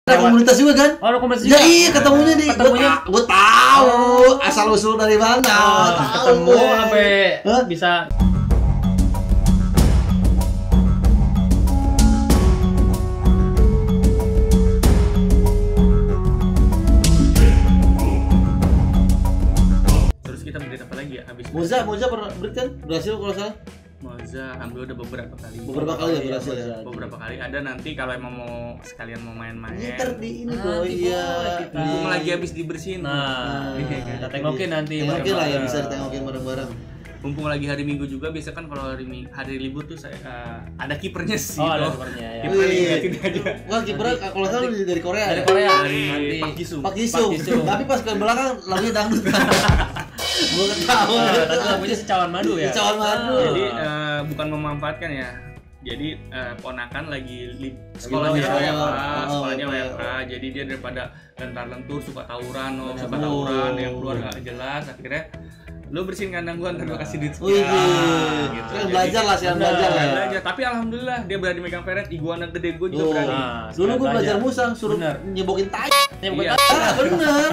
Ada komunitas juga kan? Oh, ada komunitas Ya juga? iya, ketemunya di gue tahu asal usul dari mana. Tahu Ketemu gue. sampai Hah? bisa. Terus kita beli apa lagi ya habis Moza pernah beli kan? Berhasil kalau salah. Moza ambil udah beberapa kali. Beberapa kali ya berhasil ya. Beberapa kali ada nanti kalau emang mau sekalian mau main-main. Ntar di ini Nanti boy, iya. boleh kita. Mumpung lagi habis dibersihin. Nah, kita tengokin nanti. Tengokin lah ya, bareng-bareng. bisa ditengokin bareng-bareng. Mumpung lagi hari Minggu juga, biasa kan kalau hari libur tuh saya ada kipernya sih. Oh, ada kipernya ya. Kipernya Wih. ngeliatin aja. Wah kipernya kalau salah dari Korea. Dari ya? Korea. Dari Nanti- Pak Jisung. Pak Jisung. Tapi pas ke belakang lagunya dangdut. Gue ketawa. Tapi lagunya secawan madu ya. Secawan madu. Jadi bukan memanfaatkan ya. Jadi ponakan lagi sekolahnya Oh, sekolahnya oh, WFH. Jadi dia daripada lentar-lentur suka tawuran, suka tawuran yang keluar nggak jelas, akhirnya lu bersihin kandang gua, ntar gua kasih duit Wih, sekian, gitu. kan belajar lah, siang belajar lah. Belajar. Tapi alhamdulillah dia berani megang ferret, iguana gede gua juga Oh, berani. dulu gue belajar musang, suruh Bener. nyebokin tai. Iya. Bener.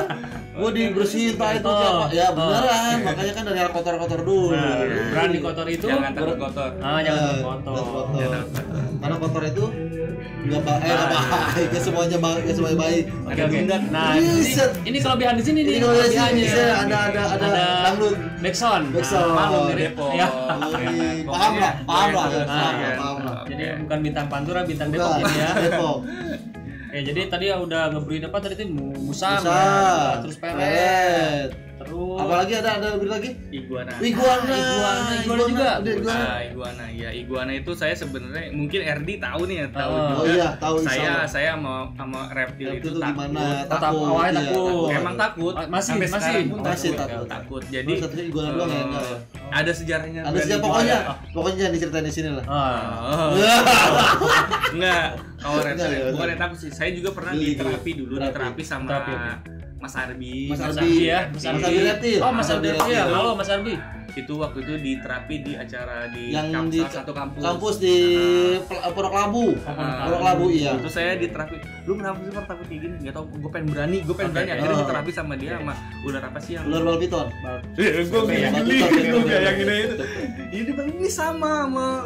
Gue dibersihin tai itu siapa? Ya beneran, makanya kan dari hal kotor-kotor dulu. Berani kotor itu. Jangan takut kotor. Jangan Eh, kotor. Jangan takut kotor. Karena kotor itu nggak baik, ya semuanya baik. Oke oke. Nah, Buset. ini kelebihan di sini Ini nih. kalau dari kelebihannya. sini ada dangdut. Backsound. Backsound. Malu Dari dari Depok. ya. Paham lah, paham lah. Iya. Paham lah. Jadi bukan bintang Pantura, bintang Enggak, Depok ini ya. Depok. Oke, jadi tadi ya udah ngebreed apa tadi itu musang, Musang. ya. Terus peret. Peret. Terus Apalagi ada lebih lagi? Iguana. Iguana Iguana juga. Udah, iguana. Iguana. Ya, iguana itu saya sebenarnya mungkin RD tahu nih ya, tahu Oh, juga. iya, tahu, insya Saya sama reptil Reptil itu itu takut. gimana? Tetap awalnya iya, takut. Emang takut. Masih, Sampai masih. sekarang pun Masih takut. takut. Jadi Lu satunya iguana doang ya, enggak ya? ada sejarahnya. Ada berani sejak iguana. pokoknya jangan diceritain di sini lah. Ah. Enggak, kalau reptil Enggak, ya, bukan enggak. yang takut sih. Saya juga pernah Geli, di geli. terapi dulu, di Terapi. terapi sama Terapi, oke. Mas Arbi. Mas Mas Arbi. Arbi ya, Mas Mas Arbi. Arbi reptil. Oh, Mas Arbi Reptil. ya. Halo Mas Arbi. Itu waktu itu di terapi di acara di Yang di salah satu kampus. kampus di Pondok Labu. Pondok Labu iya. Itu saya di terapi. Lu kenapa sih Mar, takut kayak gini? Enggak tahu, gue pengen berani, Akhirnya Oh. di terapi sama dia sama ular apa sih yang Ular balpiton. gue Batu gini, tapi gue bener. kayak gini itu. Ini bang ini sama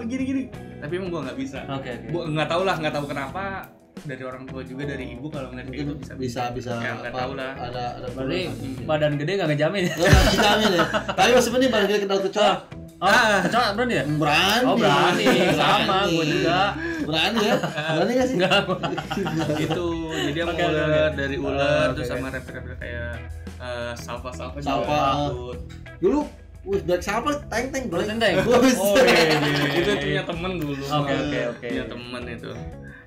gini. Tapi emang gue nggak bisa. Oke. Gue nggak tahu kenapa dari orang tua juga dari ibu kalau ngeliat kayak Mungkin gitu bisa Ya nggak tahu lah. Ada Berarti problem. badan gede nggak ngejamin ya? Enggak dijamin ya. Tapi masih mending balik ke kedal kecoa. Oh, kecoa berani ya? Berani. Oh, berani. Sama, gua juga. Berani ya? Berani enggak sih? Enggak. Itu jadi yang Oke, ular oke. dari ular Oke, terus oke. sama reptil kayak salva juga Salva. takut. Dulu wih black siapa teng bro. Teng-teng. Buset. Oh, iya. Itu punya temen dulu. Oke. Punya temen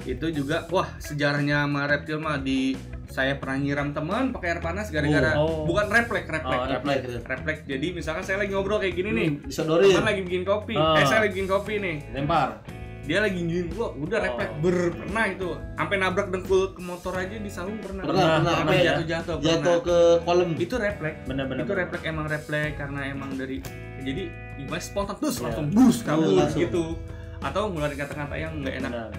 itu juga wah sejarahnya sama reptil mah di saya pernah nyiram teman pakai air panas gara-gara Oh. bukan refleks Oh, refleks. Jadi misalkan saya lagi ngobrol kayak gini nih, Disodorin. teman lagi bikin kopi, Oh. saya lagi bikin kopi nih, Lempar. dia lagi nyuin gua, udah Oh. refleks pernah itu, sampai nabrak dengkul ke motor aja di saung pernah, Pernah, sampai ya. jatuh Jatuh ke kolam. itu refleks, Bener-bener. itu refleks emang refleks karena emang dari jadi gimana spontan terus Iya. langsung bus kabur Langsung. gitu, atau ngeluarin kata-kata yang nggak enak. Benar.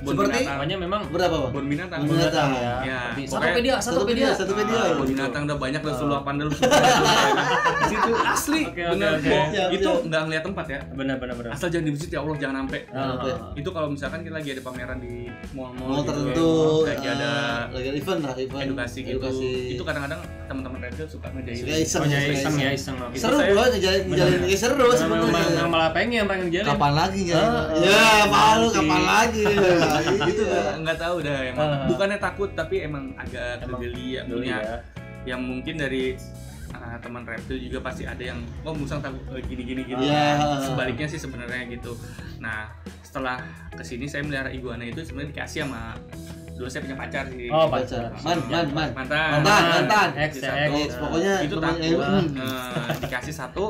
Bon Seperti- binatang. Namanya memang Berapa, Bang? Bon binatang. Bon binatang. ya. Ya, Seperti pokoknya- Satu pedia. Bon binatang udah banyak udah suluapan dulu. Di situ asli Oke, bener. oke. Bo. Siap, Itu siap. nggak ngeliat tempat ya. Benar. Asal jangan dibusit ya Allah jangan sampai. Ah. Itu kalau misalkan kita lagi ada pameran di mall-mall Mau gitu, tertentu. lagi ada lagi ada event lah, event. edukasi gitu. Itu kadang-kadang teman-teman radio suka ngejailin. Suka iseng. Oh, ya suka iseng ya iseng. Itu Seru saya- bro, ngejalin ya seru sebenarnya. Memang malah pengen jadi. Kapan lagi ya? Ah, Ya, malu nanti. kapan lagi? Itu nggak tahu dah emang. Ah. Bukannya takut tapi emang agak Emang kegeli ya Dulu punya ya. yang mungkin dari teman reptil juga pasti ada yang musang takut gini. Iya. Sebaliknya sih sebenarnya gitu. Nah setelah kesini saya melihara iguana itu sebenarnya dikasih sama dulu saya punya pacar sih. Oh, Pacar. pacar. Mantan. X ya, X. Pokoknya itu temannya takut. itu. Dikasih satu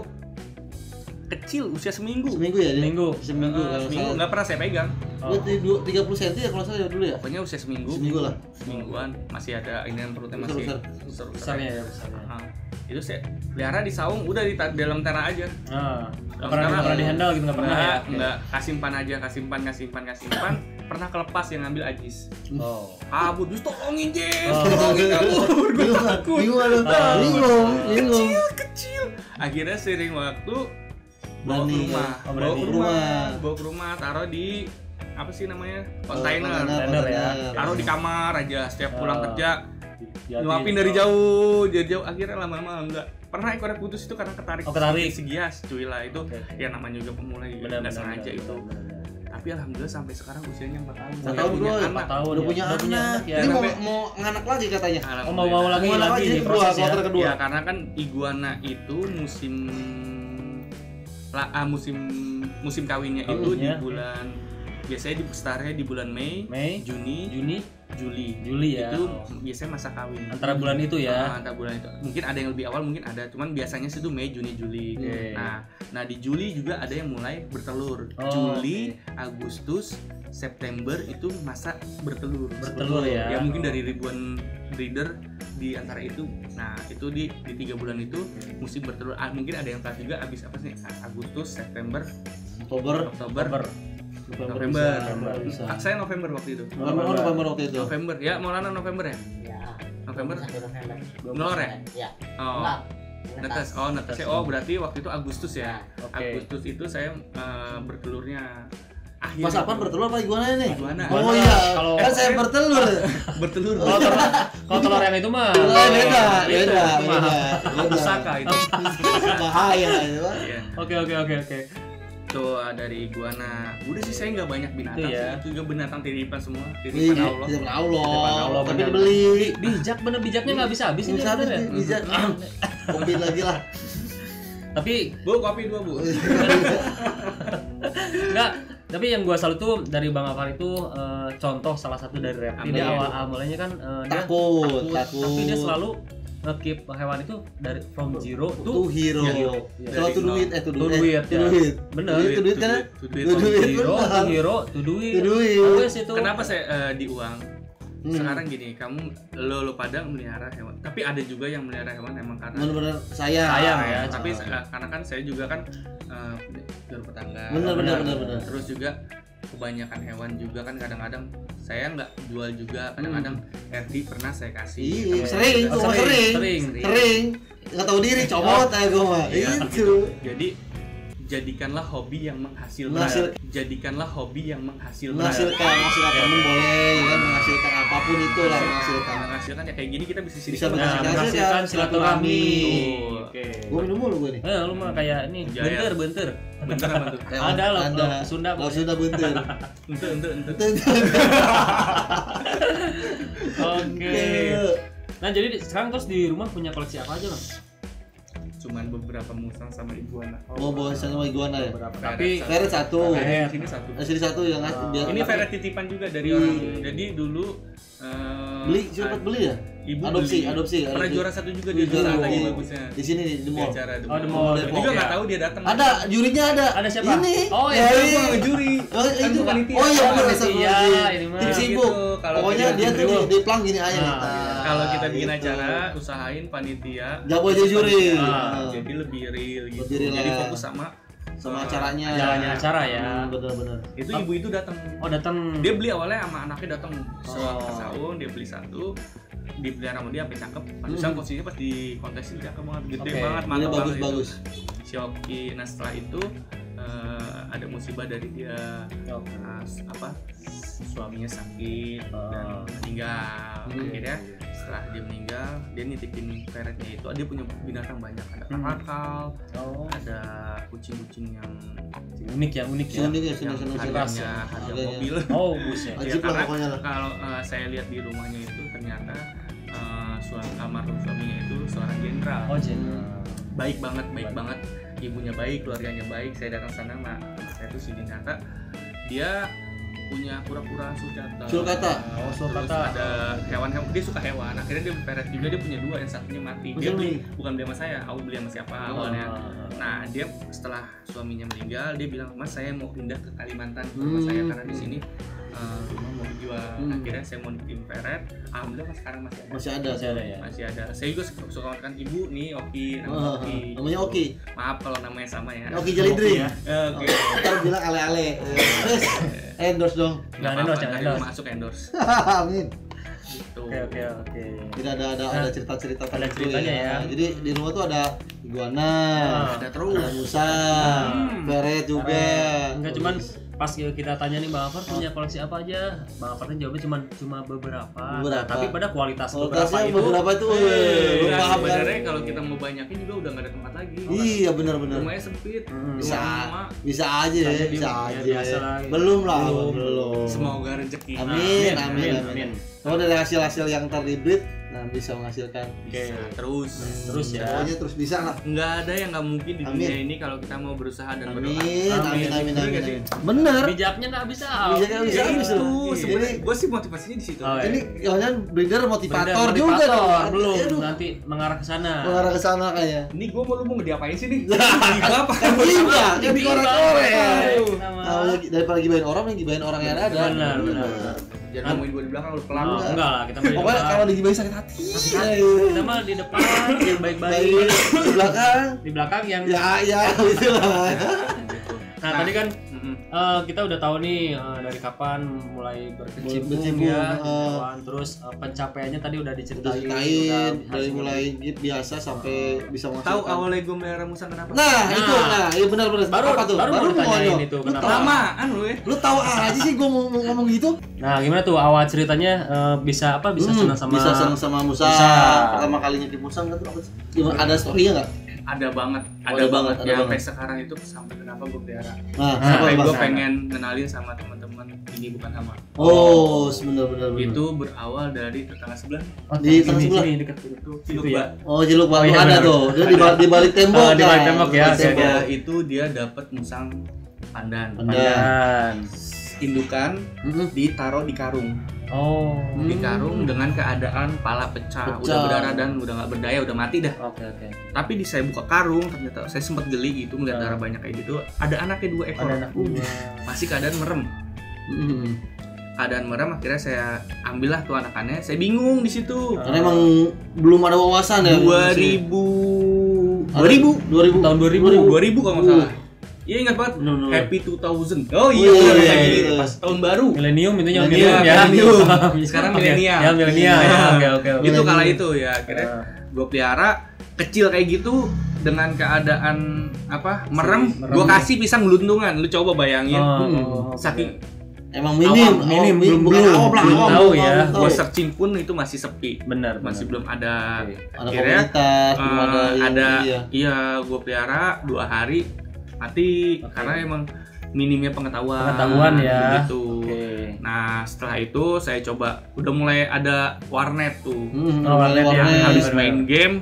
kecil usia seminggu. Seminggu ya dia? Seminggu. Seminggu kalau Seminggu salah. nggak pernah saya pegang. Oh. Dia 30 cm ya kalau salah ya dulu ya? Pokoknya usia seminggu. Seminggu lah. Semingguan masih ada ini yang perutnya masih Besar. Besarnya ya besarnya. Itu saya pelihara di saung udah di dalam tanah aja. Nah, Nggak pernah di handle gitu nggak pernah ya? Enggak, kasih simpan aja, kasih simpan. pernah kelepas yang ngambil Ajis. Oh. Kabur, terus tolongin Jess, Oh. tolongin kabur, gue takut. Bingung. Kecil. Akhirnya sering waktu bawa Berani, ke rumah, ya. Oh, berani. bawa ke rumah, taruh di apa sih namanya kontainer, Kontainer ya. taruh di kamar aja. Setiap pulang kerja, Hati-hati. nyuapin dari jauh, akhirnya lama-lama enggak. Pernah ekornya putus itu karena ketarik. Oh, ketarik. Segias, cuy lah itu. Oke. Ya namanya juga pemula ya, Benar, nggak benar, sengaja benar, itu. benar, benar. Tapi alhamdulillah sampai sekarang usianya 4 tahun. 4 Udah tahun, punya bro. anak. 4 tahun Udah ya. punya anak. ya. Ini mau Sampai- mau nganak lagi katanya. Oh, mau lagi Mau lagi nih kedua, proses ya. kloter kedua. Ya karena kan iguana itu musim kawinnya itu di Kawinnya. bulan, biasanya di startnya di bulan Mei, Mei, Juni, Juni, Juli. Juli ya. Itu Oh. biasanya masa kawin. Antara bulan itu ya. Antara bulan itu. Mungkin ada yang lebih awal, mungkin ada. Cuman biasanya sih itu Mei, Juni, Juli. Oke. Nah di Juli juga ada yang mulai bertelur. Oh, Juli, Agustus, September itu masa bertelur. Bertelur ya. Ya mungkin dari ribuan breeder di antara itu. Nah itu di 3 bulan itu musim bertelur. Mungkin ada yang tahu juga abis apa sih? Agustus, September, Oktober, Oktober, November November. bisa. Saya November waktu itu. November waktu itu. November ya, Maulana November ya? Ya. November? 1 November. Melor ya? Ya. Oh, Enggak. netes. Oh, netes. Oh, berarti waktu itu Agustus ya. Oke. Agustus itu saya bertelurnya akhir. Pas apaan bertelur apa iguana nih? Iguana. Oh iya, Kalau- kan saya bertelur. Bertelur. Kalau telur yang itu mah Beda. Pusaka itu. Bahaya itu. Pak. Iya. Oke. Tuh dari iguana. Udah sih saya nggak banyak binatang Itu ya. sih. Itu juga binatang titipan semua. Iya, Titipan Allah. titipan Titipan Allah. Allah, Tapi benar. dibeli. bijak bener, bijaknya nggak bisa habis ini Bisa bener ya. bisa. Kopi lagi lah. Tapi Bu, kopi 2, Bu. enggak, tapi yang gua salut tuh dari Bang Afar itu contoh salah satu dari Repti. Dia Amin. awal mulanya kan dia Takut. tapi dia selalu nge-keep hewan itu dari from zero Tuh hero. Ya. Kalau to do it, to do it, ya. Bener. To do it kan? To do it. To do it. Hero, to hero, to do it. To do it. Always itu. Kenapa saya di uang? Hmm. Sekarang gini, kamu lo pada melihara hewan. Tapi ada juga yang melihara hewan emang karena Bener-bener sayang. Sayang ya. tapi karena kan saya juga kan juru tetangga. Bener. Terus juga kebanyakan hewan juga kan kadang-kadang saya nggak jual juga, kadang-kadang RD pernah saya kasih. Iya, Tapi- sering, Oh, gua sering. sering. Nggak tahu diri, comot aja gua mah. Iya. Itu. Jadi jadikanlah hobi yang menghasilkan. Menghasil- Jadikanlah hobi yang menghasilkan. menghasilkan temen boleh, ya kan menghasilkan apapun itu lah menghasilkan. Menghasilkan ya kayak gini kita bisa Bisa Nah, menghasilkan menghasilkan silaturahmi. Tuh. Oke. Gua minum mulu gua nih. Lu mah kayak ini Jaya. bentar. Bentar apa tuh? Ada loh, ada. Sunda. Lauk Sunda bentar. Ente. Oke. Nah, jadi sekarang terus di rumah punya koleksi apa aja, Bang? Cuman beberapa musang sama iguana. Mau bawa sama iguana ya? Tapi Ferret satu. Ferret sini satu. Sini satu yang biar Ini ferret titipan juga dari orang. Jadi dulu beli sempat beli ya? Ibu Adopsi. Pernah juara satu juga dia Juara. juara lagi bagusnya. Di sini nih di Di mall. acara Oh, di mall. Dia juga Depok, nggak ya. tahu dia datang. Ada jurinya ada. Ada siapa? Ini. Oh, ya, ya, ini. juri. Oh, itu bukan panitia. Oh iya, benar Panitia, ini mah. Tim Gitu, sibuk. kalau Pokoknya kita dia tuh bikin di plang gini aja. Nah, Kalau kita bikin gitu. acara, usahain panitia. Nggak boleh jadi juri. Ah, Jadi lebih real gitu. Lebih real Jadi lah. fokus sama Sama acaranya. jalannya acara ya. Bener-bener. itu ibu itu datang. Oh, datang. Dia beli awalnya sama anaknya datang Oh. ke saung, dia beli satu, dipelihara sama dia sampai cakep. Pantesan posisinya pas di kontes itu cakep banget, gede Oke. banget, Dia mantap banget. bagus-bagus. Si Oki. Nah setelah itu ada musibah dari dia, suaminya sakit dan meninggal. Akhirnya setelah dia meninggal, dia nitipin ferretnya itu. Dia punya binatang banyak, ada kakakal, Oh, ada kucing-kucing yang unik ya. Sini ya, yang sini. harganya harga Harganya. mobil. Oh, buset. Ya, Ajib lah karena pokoknya lah. kalau saya lihat di rumahnya itu ternyata almarhum suaminya itu seorang jenderal. Oh, jenderal. Baik banget, ibunya baik, keluarganya baik. Saya datang sana, saya itu si Dinata, dia punya pura-pura sulcata. Sulcata. Oh, Terus sulcata. ada hewan-hewan, dia suka hewan. Akhirnya dia ferret juga, dia punya 2, yang satunya mati. Dia beli, bukan beli sama saya, aku beli sama siapa awalnya. Nah, dia setelah suaminya meninggal, dia bilang, "Mas, saya mau pindah ke Kalimantan ke rumah saya karena di sini rumah mau dijual." Akhirnya saya mau nitipin ferret. Alhamdulillah sekarang masih ada. Masih ada. Masih ada ya. Masih ada. Saya juga suka makan ibu nih, Oki, Oh, Oki. namanya Oki. Maaf kalau namanya sama ya. Oki Jelly Drink. ya. Oke. Ntar bilang ale-ale. Terus Endorse dong. Jangan endorse, jangan Ntar endorse. gua masuk endorse. Amin. Gitu. Oke. Jadi ada cerita-cerita Ada tertentu ceritanya ya. Jadi di rumah tuh ada iguana, Ada terus. ada musang, ferret juga. Enggak cuman pas kita tanya nih Bang Afar punya koleksi apa aja, Bang Afarnya jawabnya cuma beberapa. Beberapa. Tapi pada kualitas Kualitasnya itu beberapa itu, lu Nah, paham kan? sebenarnya kalau kita mau banyakin juga udah nggak ada tempat lagi. Iya benar-benar. Rumahnya sempit. Bisa, Rumah bisa aja ya, Bisa bisa aja, aja. biasa lah. Belum lah, Belum. belum. semoga rezeki. Amin, Amin, amin, amin. amin. Kalau dari hasil-hasil yang terhibrid, nah bisa menghasilkan. Bisa terus. Terus ya. Pokoknya terus bisa lah. Nggak ada yang nggak mungkin di Amin. dunia ini kalau kita mau berusaha dan berdoa. Amin, amin, amin, Bener amin. nggak sih? Bener. Bijaknya nggak bisa. Bisa nggak bisa Ya habis itu loh. sebenarnya Ini- gue sih motivasinya di situ. Oh, iya. Ini jangan breeder motivator Bener, juga motivator. dong. Belum, Aduh, nanti mengarah ke sana. mengarah ke sana kayaknya. Ini gue mau diapain sih nih? Gila apa? Gila, jadi Gila, korek-korek. Aduh. Nah, daripada gibain orang, yang gibain orang yang ada. Benar. Jangan ngomongin gue di belakang lu pelan. Oh, enggak lah, kita mah di Pokoknya depan. kalau digibain sakit hati. Kita mah di depan yang baik-baik. Baik, di belakang. Di belakang yang Ya, gitu lah. Nah, tadi kan Mm-mm. kita udah tahu nih dari kapan mulai berkecimpung Berkecimpung, ya di eh. hewan. Terus pencapaiannya tadi udah diceritain, Ceritain udah dari hasil- mulai git biasa sampai bisa Tahu menghasilkan. awalnya gue melihara musang kenapa? Nah, itu iya benar-benar. baru Apa tuh? baru mau ditanyain nanya. itu Lu kenapa. tahu- Lamaan lu ya. Lu tahu aja sih gua mau ngomong gitu. Nah, gimana tuh awal ceritanya bisa apa? Bisa senang sama bisa senang sama musang. musang. Pertama kalinya di musang kan tuh apa sih? Ada story-nya enggak? Ada banget, Oh, ada ada banget. banget, Ya ada sampai banget. sekarang itu sampai kenapa gue pelihara. Nah, Sampai apa gue Bang? pengen kenalin sama teman-teman ini bukan hama. Oh, benar-benar. Itu berawal dari tetangga sebelah. Di tengah sebelah. sini dekat Itu Itu Ciluk, ya. Mbak. Oh, Ciluk Bang. Oh, iya, Ada benar. tuh. Dia di balik tembok. Oh, di balik kan? tembok ya, Di balik oke, tembok. Dia itu dia dapat musang pandan. Pandan. Indukan Mm-mm. ditaruh di karung. Oh. Di karung dengan keadaan pala pecah, Pecah. udah berdarah dan udah nggak berdaya, udah mati dah. Oke. Tapi di saya buka karung ternyata saya sempat geli gitu melihat darah banyak kayak gitu. Ada anaknya 2 ekor. Ada anak dua. Masih keadaan merem. Mm-mm. Keadaan merem akhirnya saya ambillah tuh anakannya. Saya bingung di situ. Karena emang belum ada wawasan ya. 2000 Tahun 2000. 2000 kalau nggak salah. Iya ingat banget. Bener. Happy 2000. Oh Oh, iya, iya, bener, iya, lagi iya. pas tahun baru. Milenium itu yang Milenium, milenium ya. milenium. Sekarang Oke. milenial. Ya milenial ya. Oke. Itu kala itu ya akhirnya gue pelihara kecil kayak gitu dengan keadaan apa merem, Merem. gue kasih pisang gelundungan. Lu coba bayangin. Saking Emang minim, minim, belum bukan awam lah, belum awam, tahu belum ya. tahu. gue searching pun itu masih sepi, Benar. masih belum ada. Oke. Ada Akhirnya komunitas, belum ada yang ada iya. iya gue pelihara 2 hari mati. Oke. Karena emang minimnya pengetahuan ya. gitu. Oke. Nah setelah itu saya coba udah mulai ada warnet tuh Hmm, Oh, warnet ya. yang habis Bener. main game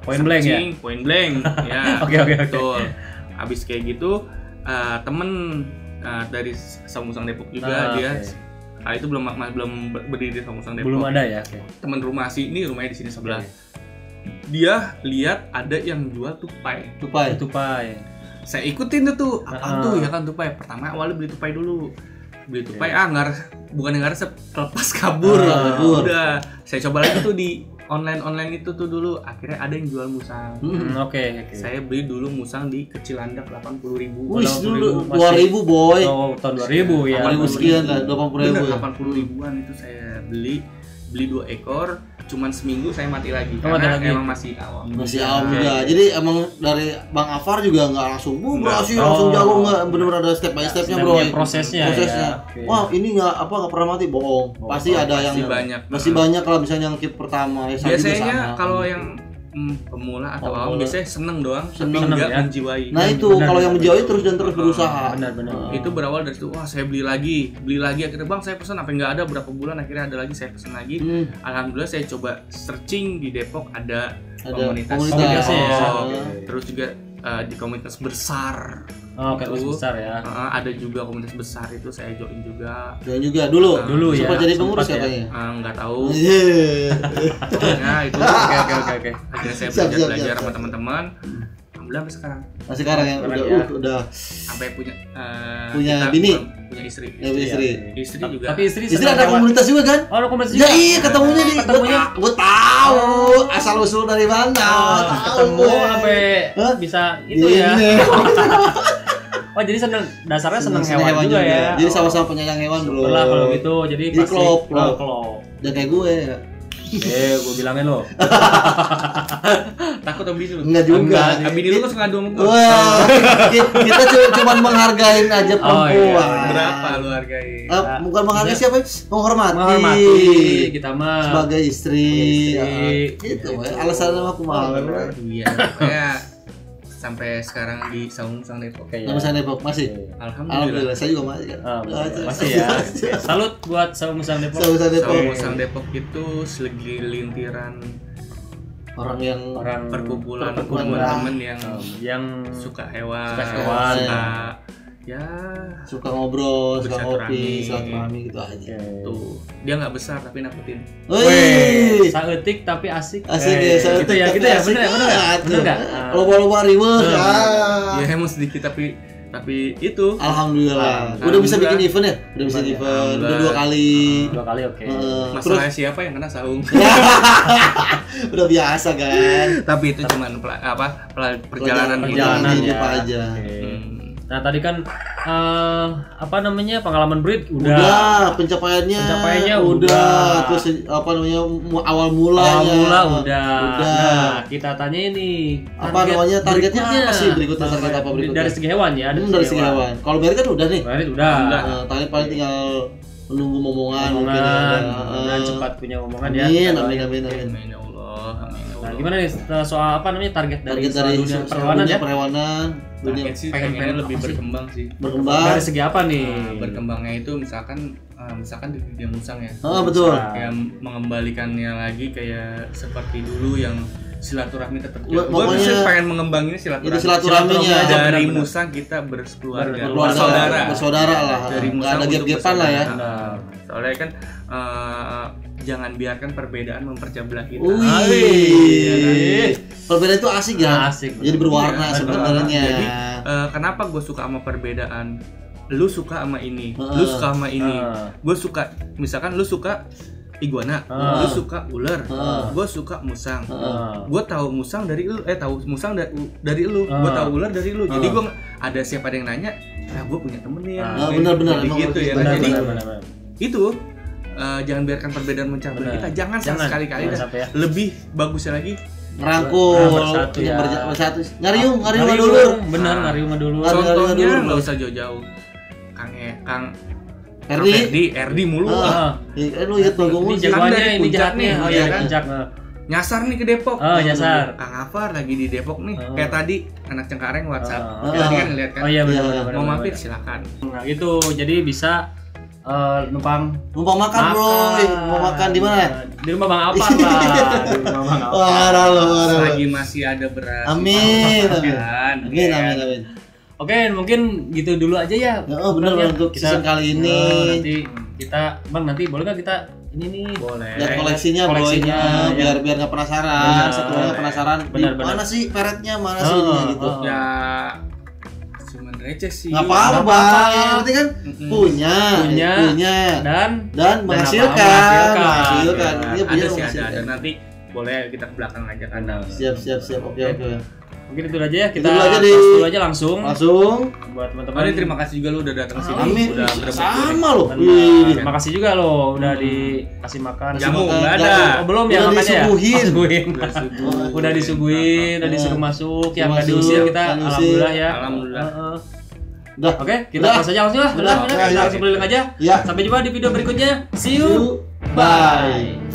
Point blank ya. searching, point blank ya. Oke. Betul. Habis kayak gitu temen dari Samusang Depok juga dia Oke. itu belum berdiri di Samusang Depok. Belum ada ya. Oke. Temen rumah sih ini rumahnya di sini sebelah. Dia lihat ada yang jual tupai. tupai. Tupai. Saya ikutin tuh apaan Ah. tuh ya kan tupai. Pertama awalnya beli tupai dulu. Beli tupai bukan yang resep lepas kabur. kabur. Udah saya coba lagi tuh di online itu tuh dulu. Akhirnya ada yang jual musang. Oke. Saya beli dulu musang di Kecilandak 80.000. Wih, dulu 80.000 2000 boy. Oh, tahun 2000 ya. 80.000 sekian lah, 80.000 Bener, ya. 80 ribuan itu saya beli 2 ekor, cuman seminggu saya mati lagi Oh, mati karena lagi. emang masih awam. Masih awam Oke. juga. Jadi emang dari Bang Afar juga nggak langsung berhasil langsung Oh. jago, nggak benar-benar ada step by stepnya bro. Prosesnya ya. Oke. Wah ini nggak pernah mati, bohong. Pasti ada Pasti yang banyak. masih banyak kalau misalnya yang kit pertama ya. saya juga Biasanya sama. kalau yang pemula atau awam Pemula. biasanya seneng doang, Seneng, tapi nggak ya. menjiwai. Nah itu Benar, kalau yang benar. menjauhi terus dan terus berusaha. Benar. Itu berawal dari situ, wah saya beli lagi akhirnya bang saya pesan apa nggak ada berapa bulan akhirnya ada lagi saya pesan lagi. Alhamdulillah saya coba searching di Depok ada komunitas komunitasnya ya. Depok. Oke. Terus juga di komunitas besar. Oh, oke, Itu, besar ya. ada juga komunitas besar itu saya join juga. Dan juga dulu. Dulu ya, Sempat jadi pengurus sempat ya. katanya. Nggak tahu. Iya. Pokoknya itu Oke. akhirnya saya Siap, belajar siap. sama teman-teman. Alhamdulillah sampai sekarang Nah sekarang yang Sekarang udah ya. udah sampai punya Punya kita bini? punya istri. ya istri. Istri juga. Tapi istri Istri senang ada sama- komunitas juga kan? Oh, ada komunitas Ya juga. iya ketemunya di Ketemunya gua tahu asal usul dari mana. Tahu ketemu gue. sampai Hah? bisa itu Ini. ya. Oh jadi dasarnya seneng Seneng hewan juga ya. Jadi sama-sama penyayang hewan bro. Syukurlah kalau gitu. Jadi pasti klop. klop. Jangan kayak gue ya. Gue bilangin lo. Takut sama bini lu? Enggak juga. Bini lu kan suka ngadu sama gua. Wah, kita cuma menghargain aja perempuan. iya. Berapa lu hargai? Bukan menghargai siapa? Menghormati kita mah sebagai istri. Sebagai istri. Gitu, alasannya aku mahal. Iya, kayak sampai sekarang di Saung Depok. Nama saya Depok masih. Alhamdulillah, saya juga masih kan. Masih ya. Salut buat Saung Depok. Saung Depok itu segelintiran orang yang perkumpulan teman-teman yang suka hewan, suka ngobrol, suka ngopi, bersilaturahmi. silaturahmi gitu aja. Tuh, dia nggak besar tapi nakutin. Wih, saeutik tapi asik. Asik ya, gitu ya, bener ya, bener enggak? Loba-loba riweuh. Ya emang sedikit tapi itu alhamdulillah. Udah bisa bikin event ya? Udah bisa event. Udah 2 kali. 2 kali oke. Masalahnya siapa yang kena Saung? Udah biasa kan. Tapi itu cuman perjalanan hidup aja. Nah tadi kan pengalaman breed udah pencapaiannya udah terus awal mulanya udah. Nah kita tanya ini targetnya apa sih berikutnya, target apa berikutnya dari segi hewan ya, dari segi hewan. Kalau Barry kan udah nih, udah. Tadi paling tinggal menunggu momongan dan cepat punya omongan ya. Amin ya Allah. Nah, gimana nih soal target dari dunia perhewanan? Target sih pengennya lebih berkembang sih. Berkembang dari segi apa nih? Berkembangnya itu misalkan di dunia musang ya. Betul. Kayak mengembalikannya lagi kayak seperti dulu yang silaturahmi tetap. Gue Pokoknya pengen mengembanginnya silaturahminya. Dari musang kita berkeluarga, bersaudara lah. Dari musang ada gap-gapan lah ya. Soalnya kan jangan biarkan perbedaan mempercah belah kita. Perbedaan itu asik ya. Jadi berwarna sebenarnya. Jadi kenapa gue suka sama perbedaan? Lu suka sama ini, lu suka sama ini. Gue suka, misalkan lu suka iguana, lu suka ular, gue suka musang. Gue tahu musang dari lu, tahu musang dari lu, gue tahu ular dari lu. Jadi gue ada siapa yang nanya, gue punya temen nih ya. Benar-benar gitu ya. Jadi itu jangan biarkan perbedaan mencah belah kita. Jangan sekali-kali lebih bagusnya lagi ngerangkul bersatu. Ngariung dulu. Benar, ngariung dulu. Contohnya nggak usah jauh-jauh. Kang Erdi mulu. Lu inget bagongmu ini jahatnya. Oh iya, puncak. Nyasar nih ke Depok. Nyasar. Kang Afar lagi di Depok nih. Kayak tadi anak Cengkareng WhatsApp. Tadi kan ngeliat kan. Oh iya benar. Mau mampir silakan. Nah, gitu. Jadi bisa numpang makan bro. Mau makan di mana? Di rumah Bang Apar lah. Di rumah Bang Apar. Lagi masih ada beras. Amin. Oke, mungkin gitu dulu aja ya. Benar untuk season kali ini. Nanti kita nanti boleh nggak kita ini nih? Boleh. Lihat koleksinya. Biar nggak penasaran. Setelah penasaran. Mana sih peretnya, mana sih gitu. Ya cuman receh sih. Nggak apa-apa. Nanti kan punya dan menghasilkan. Ada nanti boleh kita ke belakang aja kan. Siap. Oke. Mungkin itu aja ya, kita dulu aja langsung buat teman-teman. Terima kasih juga lo udah datang sini. Amin. Sama lo. Terima kasih juga lo udah dikasih makan. Jamu nggak ada. Belum ya makannya. Udah disuguhin, udah disuruh masuk. Yang nggak diusir kita alhamdulillah ya. Alhamdulillah. Udah. Oke, kita close aja langsung lah. Kita langsung keliling aja. Sampai jumpa di video berikutnya. See you. Bye.